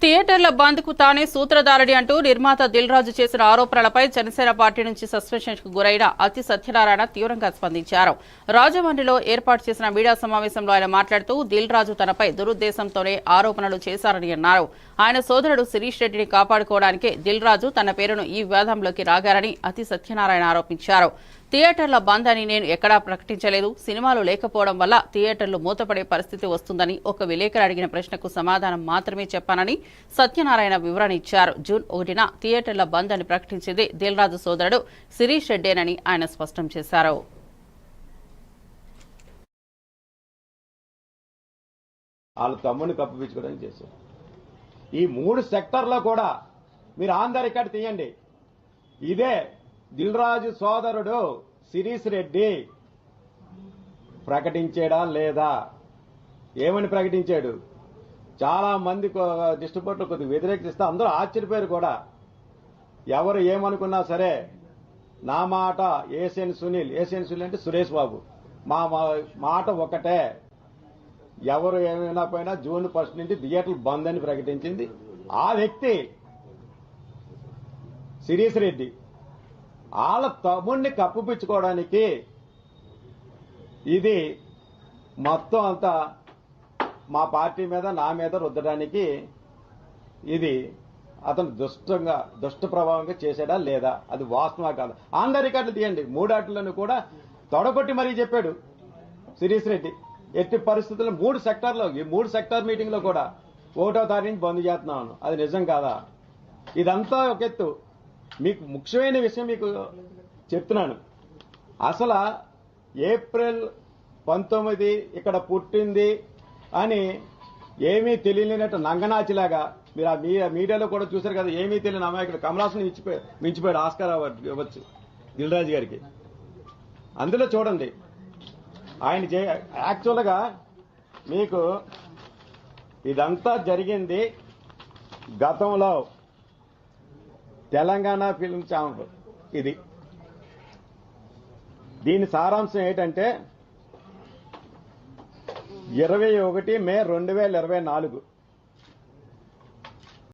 థియేటర్ల బంద్కు తానే సూత్రధారుడి అంటూ నిర్మాత దిల్ రాజు చేసిన ఆరోపణలపై జనసేన పార్టీ నుంచి సస్పెన్షన్కు గురైన అతి సత్యనారాయణ తీవ్రంగా స్పందించారు. రాజమండ్రిలో ఏర్పాటు చేసిన మీడియా సమావేశంలో ఆయన మాట్లాడుతూ దిల్ రాజు తనపై దురుద్దేశంతోనే ఆరోపణలు చేశారని అన్నారు. ఆయన సోదరుడు శిరీష్ రెడ్డిని కాపాడుకోవడానికే దిల్ రాజు తన పేరును ఈ వివాదంలోకి రాగారని అతి సత్యనారాయణ ఆరోపించారు. థియేటర్ల బంద్ అని నేను ఎక్కడా ప్రకటించలేదు. సినిమాలు లేకపోవడం వల్ల థియేటర్లు మూతపడే పరిస్థితి వస్తుందని ఒక విలేకరు అడిగిన ప్రశ్నకు సమాధానం మాత్రమే చెప్పానని సత్యనారాయణ వివరణ ఇచ్చారు. జూన్ 1న థియేటర్ల బంద్ అని ప్రకటించింది దిల్ రాజు సోదరుడు శిరీష్ రెడ్డేనని ఆయన స్పష్టం చేశారు. వాళ్ళ తమ్ముని కప్పిపించుకోవడానికి చేశారు. ఈ 3 సెక్టర్లో కూడా మీరు ఆన్ ద రికార్డ్ తీయండి. ఇదే దిల్ రాజు సోదరుడు శిరీష్ రెడ్డి ప్రకటించాడా లేదా? ఏమని ప్రకటించాడు? చాలా మంది డిస్ట్రిబ్యూటర్లు కొద్దిగా వ్యతిరేకిస్తే అందరూ ఆశ్చర్యపోయారు కూడా. ఎవరు ఏమనుకున్నా సరే నా మాట ఏసియన్ సునీల్ అంటే సురేష్ బాబు మా మాట ఒకటే. ఎవరు ఏమైనా పోయినా జూన్ 1 నుంచి థియేటర్లు బంద్ అని ప్రకటించింది ఆ వ్యక్తి శిరీష్ రెడ్డి. వాళ్ళ తమ్ముడిని కప్పిపుచ్చుకోవడానికి ఇది మొత్తం అంతా మా పార్టీ మీద నా మీద రుద్దడానికి ఇది అతను దుష్ట ప్రభావంగా చేశాడా లేదా? అది వాస్తవా కాదు? ఆన్ ద రికార్డులు తీయండి. 3 ఆటలను కూడా తొడగొట్టి మరీ చెప్పాడు శిరీష్ రెడ్డి. ఎట్టి పరిస్థితుల్లో 3 సెక్టార్లో ఈ 3 సెక్టార్ మీటింగ్ లో కూడా 1వ తారీఖు నుంచి బంద్ చేస్తున్నాను. అది నిజం కాదా? ఇదంతా ఒక ఎత్తు. మీకు ముఖ్యమైన విషయం మీకు చెప్తున్నాను. అసలు ఏప్రిల్ 19 ఇక్కడ పుట్టింది అని ఏమీ తెలియలేనట్టు నంగనాచిలాగా మీరు ఆ మీడియాలో కూడా చూశారు కదా. ఏమీ తెలియని అమాయకుడు కమలాసన్ మించిపోయాడు ఆస్కార్ అవార్డు ఇవ్వచ్చు దిల్ రాజు గారికి. అందులో చూడండి ఆయన యాక్చువల్గా మీకు ఇదంతా జరిగింది గతంలో తెలంగాణ ఫిల్మ్ ఛాంబర్. దీని సారాంశం ఏంటంటే 21 మే 2024